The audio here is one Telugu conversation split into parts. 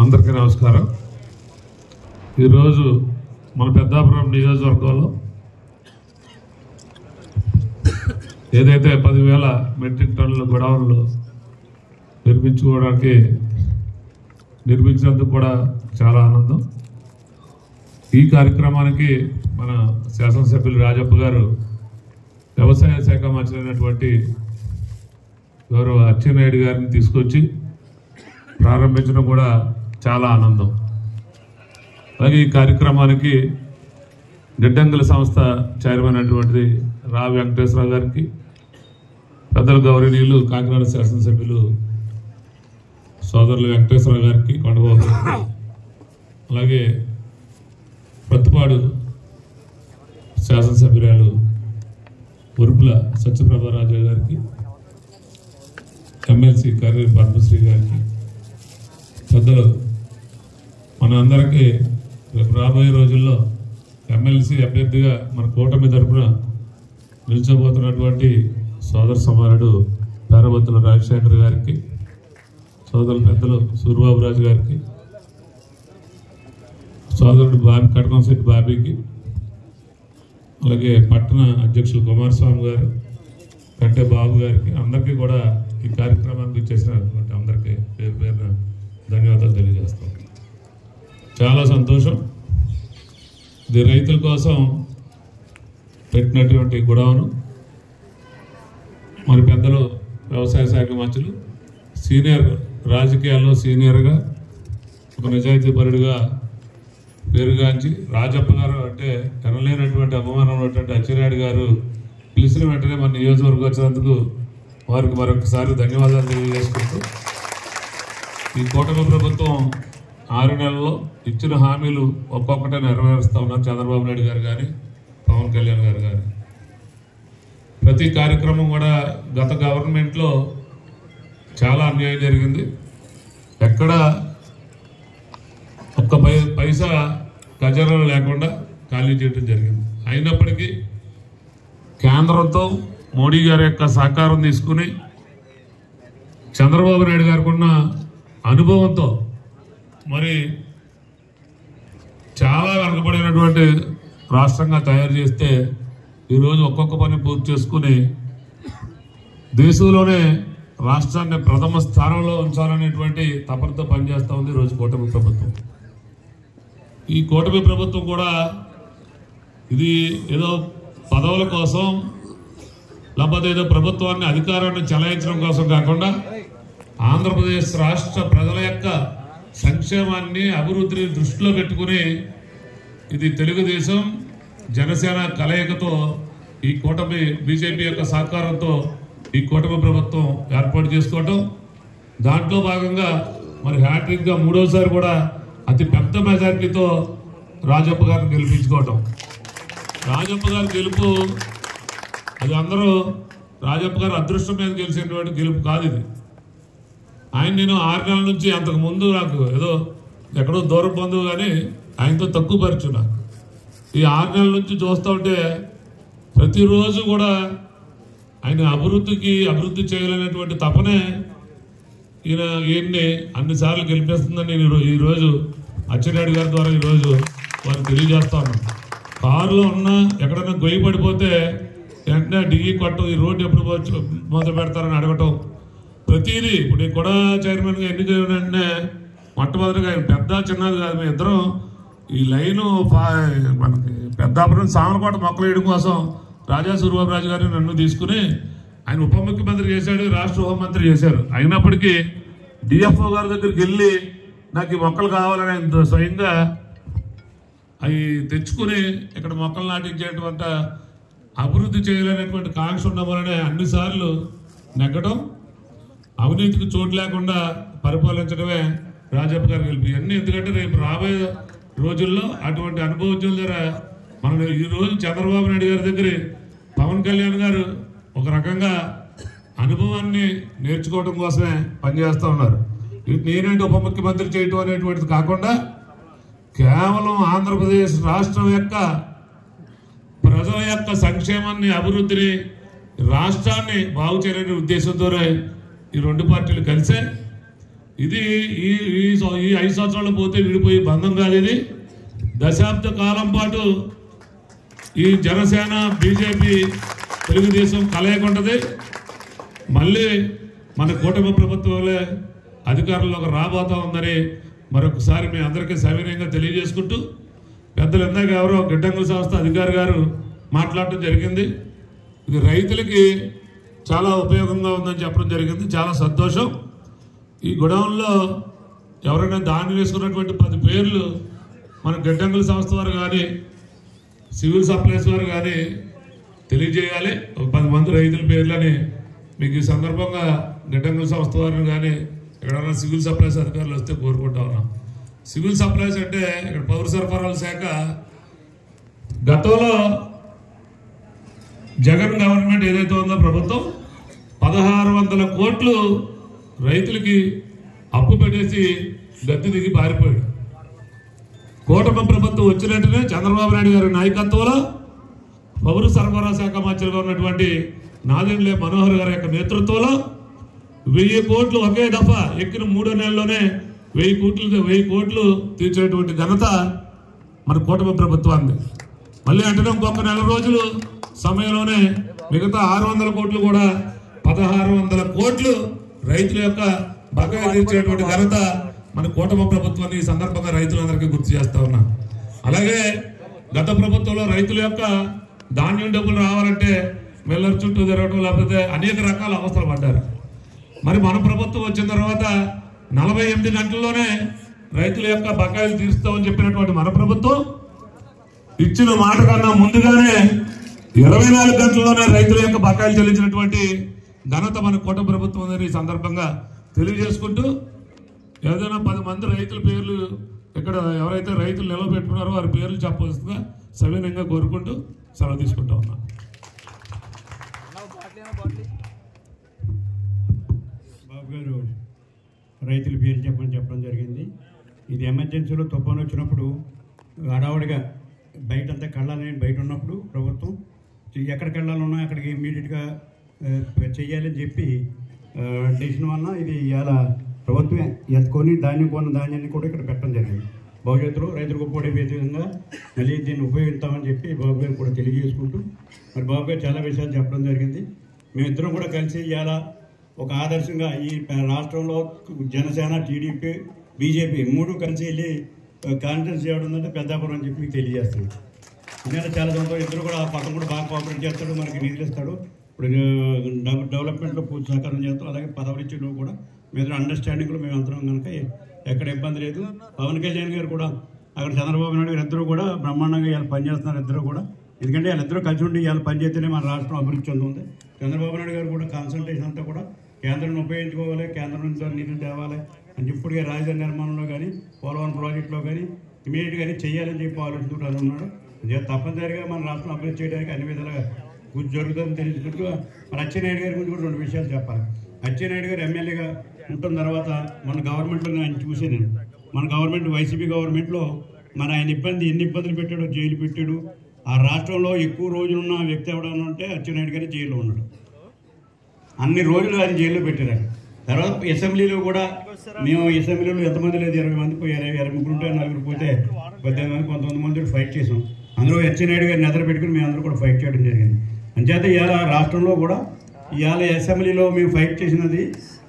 అందరికీ నమస్కారం. ఈరోజు మన పెద్దాపురం నియోజకవర్గంలో ఏదైతే 10,000 మెట్రిక్ టన్నుల గొడవలు నిర్మించినందుకు కూడా చాలా ఆనందం. ఈ కార్యక్రమానికి మన శాసనసభ్యులు రాజప్ప గారు వ్యవసాయ శాఖ మంత్రి అయినటువంటి గౌరవ అచ్చెన్నాయుడు గారిని తీసుకొచ్చి ప్రారంభించడం కూడా చాలా ఆనందం. అలాగే ఈ కార్యక్రమానికి గిడ్డంగుల సంస్థ చైర్మన్ అయినటువంటి రావి వెంకటేశ్వరరావు గారికి, పెద్దల గౌరవనీయులు కాకినాడ శాసనసభ్యులు సోదరులు వెంకటేశ్వరరావు గారికి, కొండబాబు గారికి, అలాగే ప్రతిపాడు శాసనసభ్యురాలు ఉరుపుల సత్యప్రభారాజు గారికి, ఎమ్మెల్సీ కర్రీ పద్మశ్రీ గారికి, పెద్దలు మన అందరికీ రేపు రాబోయే రోజుల్లో ఎమ్మెల్సీ అభ్యర్థిగా మన కూటమి తరఫున నిలిచబోతున్నటువంటి సోదర సమానుడు పేరబత్తుల రాజశేఖర్ గారికి, సోదరులు పెద్దలు సూర్యబాబురాజు గారికి, సోదరుడు కటకంశెట్టి బాబీకి, అలాగే పట్టణ అధ్యక్షులు కుమారస్వామి గారు, కంటే బాబు గారికి, అందరికీ కూడా ఈ కార్యక్రమానికి ఇచ్చేసినటువంటి అందరికీ పేరు పేరున ధన్యవాదాలు తెలియజేస్తాం. చాలా సంతోషం. ఇది రైతుల కోసం పెట్టినటువంటి గొడవను మరి పెద్దలు వ్యవసాయ శాఖ మంత్రులు సీనియర్ రాజకీయాల్లో సీనియర్గా ఒక నిజాయితీపరుడిగా పేరుగాంచి రాజప్ప గారు అంటే ఎనలేనటువంటి అభిమానం ఉన్నటువంటి అచ్చెన్నాయుడు గారు పిలిచిన వెంటనే మన నియోజకవర్గం వచ్చినందుకు వారికి మరొకసారి ధన్యవాదాలు తెలియజేసుకుంటూ, ఈ కూటమి ప్రభుత్వం 6 నెలల్లో ఇచ్చిన హామీలు ఒక్కొక్కటే నెరవేరుస్తూ ఉన్నారు. చంద్రబాబు నాయుడు గారు కానీ, పవన్ కళ్యాణ్ గారు కానీ ప్రతి కార్యక్రమం కూడా గత గవర్నమెంట్లో చాలా అన్యాయం జరిగింది. ఎక్కడ ఒక్క పైసా ఖజానాలు లేకుండా ఖాళీ చేయడం జరిగింది. అయినప్పటికీ కేంద్రంతో మోడీ గారి యొక్క సహకారం తీసుకుని చంద్రబాబు నాయుడు గారికి ఉన్న అనుభవంతో మరి చాలా వెనకబడినటువంటి రాష్ట్రంగా తయారు చేస్తే ఈరోజు ఒక్కొక్క పని పూర్తి చేసుకుని దేశంలోనే రాష్ట్రాన్ని ప్రథమ స్థానంలో ఉంచాలనేటువంటి తపనతో పనిచేస్తూ ఉంది ఈరోజు కూటమి ప్రభుత్వం. ఈ కూటమి ప్రభుత్వం కూడా ఇది ఏదో పదవుల కోసం లేకపోతే ఏదో ప్రభుత్వాన్ని అధికారాన్ని చెలాయించడం కోసం కాకుండా ఆంధ్రప్రదేశ్ రాష్ట్ర ప్రజల యొక్క సంక్షేమాన్ని అభివృద్ధిని దృష్టిలో పెట్టుకుని ఇది తెలుగుదేశం జనసేన కలయికతో ఈ కూటమి బీజేపీ యొక్క సహకారంతో ఈ కూటమి ప్రభుత్వం ఏర్పాటు చేసుకోవటం, దాంట్లో భాగంగా మరి హ్యాట్రిక్గా 3వసారి కూడా అతి పెద్ద మెజార్టీతో రాజప్ప గారిని గెలిపించుకోవటం. రాజప్ప గారి గెలుపు అది అందరూ రాజప్ప గారు అదృష్టం మీద గెలిచినటువంటి గెలుపు కాదు ఇది. నేను 6 నెలల నుంచి అంతకు ముందు నాకు ఏదో ఎక్కడో దూరం బంధువు కానీ ఆయనతో తక్కువ పరిచయం. నాకు ఈ 6 నెలల నుంచి చూస్తూ ఉంటే ప్రతిరోజు కూడా ఆయన అభివృద్ధి చేయాలనేటువంటి తపనే ఈయన్ని అన్నిసార్లు గెలిపిస్తుందని నేను ఈరోజు అచ్చెన్నాయుడు గారి ద్వారా ఈరోజు వారికి తెలియజేస్తా ఉన్నాను. కారులో ఉన్నా ఎక్కడైనా గొయ్యి పడిపోతే వెంటనే డిఈ కొట్టం, ఈ రోడ్డు ఎప్పుడు మొదలు పెడతారని అడగటం, ప్రతిదీ. ఇప్పుడు ఈ కూడా చైర్మన్గా ఎన్నికైన వెంటనే మొట్టమొదటిగా ఆయన పెద్ద చిన్నది కాదు, మేము ఇద్దరం ఈ లైను మనకి పెద్దాపురం సామరకోట మొక్కలు వేయడం కోసం రాజా సూర్యబాబురాజు గారిని నన్ను తీసుకుని ఆయన ఉప ముఖ్యమంత్రి చేశాడు, రాష్ట్ర హోంమంత్రి చేశారు. అయినప్పటికీ డిఎఫ్ఓ గారి దగ్గరికి వెళ్ళి నాకు ఈ మొక్కలు కావాలని ఆయన స్వయంగా అవి తెచ్చుకుని ఇక్కడ మొక్కలు నాటించేటువంటి అభివృద్ధి చేయలేనటువంటి కాంక్ష ఉండమనే అన్నిసార్లు నెగ్గడం, అవినీతికి చోటు లేకుండా పరిపాలించడమే రాజప్ప గారు గెలిపి అన్నీ. ఎందుకంటే రేపు రాబోయే రోజుల్లో అటువంటి అనుభవజ్ఞుల దగ్గర మనం ఈరోజు చంద్రబాబు నాయుడు గారి దగ్గర పవన్ కళ్యాణ్ గారు ఒక రకంగా అనుభవాన్ని నేర్చుకోవడం కోసమే పనిచేస్తూ ఉన్నారు. నేనేంటి ఉప ముఖ్యమంత్రి చేయటం అనేటువంటిది కాకుండా కేవలం ఆంధ్రప్రదేశ్ రాష్ట్రం యొక్క ప్రజల యొక్క సంక్షేమాన్ని, అభివృద్ధిని, రాష్ట్రాన్ని బాగు చేయాలనే ఉద్దేశంతోనే ఈ 2 పార్టీలు కలిసే ఇది ఈ ఈ 5 సంవత్సరాలు పోతే విడిపోయి బంధం కాదు. ఇది దశాబ్ద కాలం పాటు ఈ జనసేన బీజేపీ తెలుగుదేశం కలయిక ఉంటుంది. మళ్ళీ మన కూటమి ప్రభుత్వంలో అధికారంలోకి రాబోతా ఉందని మరొకసారి మీ అందరికీ సవినయంగా తెలియజేసుకుంటూ, పెద్దలు ఇందాక ఎవరో గిడ్డంగుల సంస్థ అధికారి గారు మాట్లాడటం జరిగింది. ఇది రైతులకి చాలా ఉపయోగంగా ఉందని చెప్పడం జరిగింది. చాలా సంతోషం. ఈ గొడౌన్లో ఎవరైనా ధాన్యం వేసుకున్నటువంటి 10 పేర్లు మన గిడ్డంగుల సంస్థ వారు కానీ సివిల్ సప్లైస్ వారు కానీ తెలియజేయాలి. ఒక 10 మంది రైతుల పేర్లని మీకు ఈ సందర్భంగా గిడ్డంగుల సంస్థ వారిని కానీ ఎక్కడైనా సివిల్ సప్లైస్ అధికారులు వస్తే కోరుకుంటా ఉన్నాం. సివిల్ సప్లైస్ అంటే ఇక్కడ పౌర సరఫరాల శాఖ గతంలో జగన్ గవర్నమెంట్ ఏదైతే ఉందో ప్రభుత్వం 1600 కోట్లు రైతులకి అప్పు పెట్టేసి గద్దె దిగి పారిపోయాడు. కూటమి ప్రభుత్వం వచ్చినట్టునే చంద్రబాబు నాయుడు గారి నాయకత్వంలో పౌర సరఫరా శాఖ మంత్రిగా ఉన్నటువంటి నాదెండ్ల మనోహర్ గారి యొక్క నేతృత్వంలో 1000 కోట్లు ఒకే దఫా ఎక్కిన 3 నెలల్లోనే 1000 కోట్లు తీర్చేటువంటి ఘనత మన కూటమి ప్రభుత్వాన్ని. మళ్ళీ అంటే ఇంకొక 4 రోజులు సమయంలోనే మిగతా 600 కోట్లు కూడా 1600 కోట్లు రైతుల యొక్క బకాయి తీర్చేటువంటి ఘనత మన కూటమి ప్రభుత్వాన్ని ఈ సందర్భంగా రైతులందరికీ గుర్తు చేస్తా ఉన్నా. అలాగే గత ప్రభుత్వంలో రైతుల యొక్క ధాన్యం డబ్బులు రావాలంటే మిల్లర్ చుట్టూ తిరగడం లేకపోతే అనేక రకాల అవస్థలు పడ్డారు. మరి మన ప్రభుత్వం వచ్చిన తర్వాత 48 గంటల్లోనే రైతుల యొక్క బకాయిలు తీరుస్తామని చెప్పినటువంటి మన ప్రభుత్వం ఇచ్చిన మాట కన్నా ముందుగానే 24 గంటల్లోనే రైతుల యొక్క బకాయిలు చెల్లించినటువంటి ఘనత మన కూటమి ప్రభుత్వం ఉందని ఈ సందర్భంగా తెలియజేసుకుంటూ, ఏదైనా 10 మంది రైతుల పేర్లు ఇక్కడ ఎవరైతే రైతులు నిలబెట్టుకున్నారో వారి పేర్లు చెప్పవలసిందిగా సవినయంగా కోరుకుంటూ సెలవు తీసుకుంటా ఉన్నా. బాబు గారు రైతుల పేర్లు చెప్పడం జరిగింది. ఇది ఎమర్జెన్సీలో తుఫాను వచ్చినప్పుడు హడావుడిగా బయటంతా కళ్ళాలని బయట ఉన్నప్పుడు ప్రభుత్వం ఎక్కడికి వెళ్ళాలన్నా అక్కడికి ఇమ్మీడియట్గా చెయ్యాలని చెప్పి డెసిషన్ వల్ల ఇది ఇలా ప్రభుత్వం ఎత్తుకొని కొన్న ధాన్యాన్ని కూడా ఇక్కడ పెట్టడం జరిగింది. భవిష్యత్తులో రైతులకు ఉపయోగపడే విధంగా మళ్ళీ దీన్ని ఉపయోగిస్తామని చెప్పి బాబు గారు కూడా తెలియజేసుకుంటూ, మరి బాబు గారు చాలా విషయాలు చెప్పడం జరిగింది. మేమిద్దరం కూడా కలిసి ఇలా ఒక ఆదర్శంగా ఈ రాష్ట్రంలో జనసేన, టీడీపీ, బీజేపీ 3 కలిసి వెళ్ళి కాన్ఫరెన్స్ చేయడం ఉందంటే పెద్దాపురం అని చెప్పి మీకు తెలియజేస్తున్నాం. ఎందుకంటే చాలా సంతోషం. ఇద్దరు కూడా పక్కన కూడా బాగా కోఆపరేట్ చేస్తాడు, మనకి నిధులు ఇస్తాడు. ఇప్పుడు డెవలప్మెంట్లో పూర్తి సహకారం చేస్తాం. అలాగే పదవులు ఇచ్చిన కూడా మీద అండర్స్టాండింగ్లో మేము అందరం కనుక ఎక్కడ ఇబ్బంది లేదు. పవన్ కళ్యాణ్ గారు కూడా అక్కడ చంద్రబాబు నాయుడు గారు ఇద్దరు కూడా బ్రహ్మాండంగా ఇవాళ పనిచేస్తున్నారు. ఇద్దరు కూడా ఎందుకంటే వాళ్ళిద్దరూ కలిసి ఉండి ఇవాళ పనిచేస్తేనే మన రాష్ట్రం అభివృద్ధి చెందుతుంది. చంద్రబాబు నాయుడు గారు కూడా కాన్సన్ట్రేషన్ అంతా కూడా కేంద్రాన్ని ఉపయోగించుకోవాలి, కేంద్రం నుంచి నిధులు తేవాలి అని ఇప్పటికే రాజధాని నిర్మాణంలో కానీ పోలవరం ప్రాజెక్టులో కానీ ఇమీడియట్గానే చేయాలని చెప్పి ఆలోచించుకుంటూ ఉన్నాడు. తప్పనిసరిగా మన రాష్ట్రం అభివృద్ధి చేయడానికి అన్ని విధాలుగా కృషి జరుగుతుందని తెలుసుకుంటూ మన అచ్చెన్నాయుడు గారి గురించి కూడా 2 విషయాలు చెప్పాలి. అచ్చెన్నాయుడు గారు ఎమ్మెల్యేగా ఉంటున్న తర్వాత మన గవర్నమెంట్లో ఆయన చూసే నేను మన గవర్నమెంట్ వైసీపీ గవర్నమెంట్లో మన ఆయన ఎన్ని ఇబ్బందులు పెట్టాడో, జైలు పెట్టాడు. ఆ రాష్ట్రంలో ఎక్కువ రోజులున్న వ్యక్తి ఎవడన్నా ఉంటే అచ్చెన్నాయుడు గారి జైల్లో ఉన్నాడు. అన్ని రోజులు ఆయన జైల్లో పెట్టారు. తర్వాత అసెంబ్లీలో కూడా మేము అసెంబ్లీలో ఎంతమంది లేదు, 20 మంది పోయారు, 23 ఉంటే 4 పోతే 18 మంది 19 మంది ఫైట్ చేసాం. అందులో అచ్చెన్నాయుడు గారిని ఎదురు పెట్టుకుని మేము అందరూ కూడా ఫైట్ చేయడం జరిగింది. అంచేత ఇవాళ రాష్ట్రంలో కూడా ఇవాళ అసెంబ్లీలో మేము ఫైట్ చేసినది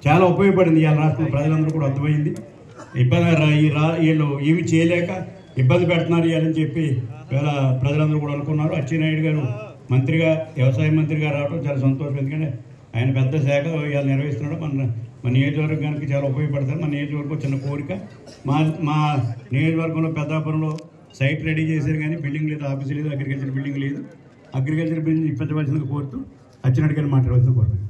చాలా ఉపయోగపడింది. ఇవాళ రాష్ట్రంలో ప్రజలందరూ కూడా అర్థమైంది. వీళ్ళు ఏమి చేయలేక ఇబ్బంది పెడుతున్నారు ఇవ్వాలని చెప్పి ఇవాళ ప్రజలందరూ కూడా అనుకున్నారు. అచ్చెన్నాయుడు గారు మంత్రిగా, వ్యవసాయ మంత్రిగా రావడం చాలా సంతోషం. ఎందుకంటే ఆయన పెద్ద శాఖ ఇవాళ నిర్వహిస్తున్నాడు. మన నియోజకవర్గానికి చాలా ఉపయోగపడతారు. మన నియోజకవర్గం చిన్న కోరిక, మా నియోజకవర్గంలో పెద్దాపురంలో సైట్ రెడీ చేశారు కానీ బిల్డింగ్ లేదు, ఆఫీస్ లేదు, అగ్రికల్చర్ బిల్డింగ్ లేదు. అగ్రికల్చర్ బిల్డింగ్ ఇప్పించవలసిందిగా కోరుతూ అచ్చెన్నాయుడు గారిని మాట్లాడవలసిందిగా కోరుతున్నాను.